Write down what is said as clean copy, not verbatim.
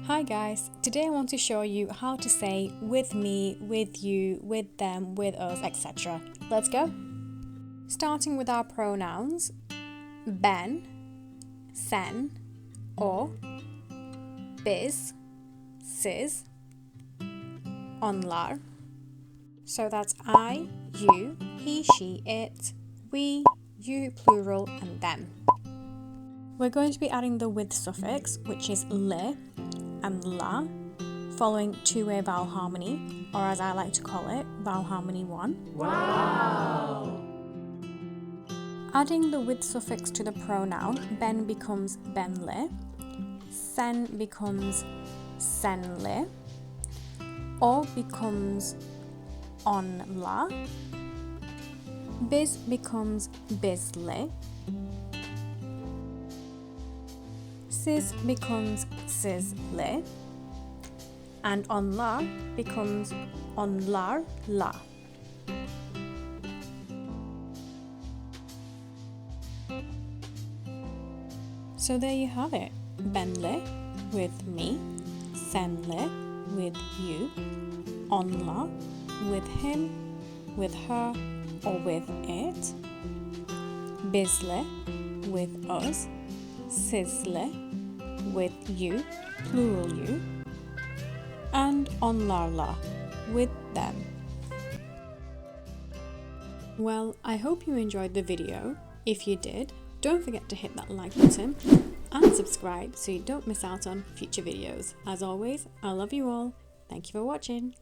Hi guys, today I want to show you how to say with me, with you, with them, with us, etc. Let's go! Starting with our pronouns, ben, sen, o, biz, siz, onlar. So that's I, you, he, she, it, we, you plural, and them. We're going to be adding the with suffix, which is le and la, following two-way vowel harmony, or as I like to call it, vowel harmony 1. Wow! Adding the with suffix to the pronoun, ben becomes benle, sen becomes senle, o becomes onla, biz becomes bizle, siz becomes sizle, and onlar becomes onlarla. So there you have it. Benle with me, senle with you, onla with him, with her, or with it, bizle with us, sizle with you, plural you, and onlarla with them. Well, I hope you enjoyed the video. If you did, don't forget to hit that like button and subscribe so you don't miss out on future videos. As always, I love you all. Thank you for watching.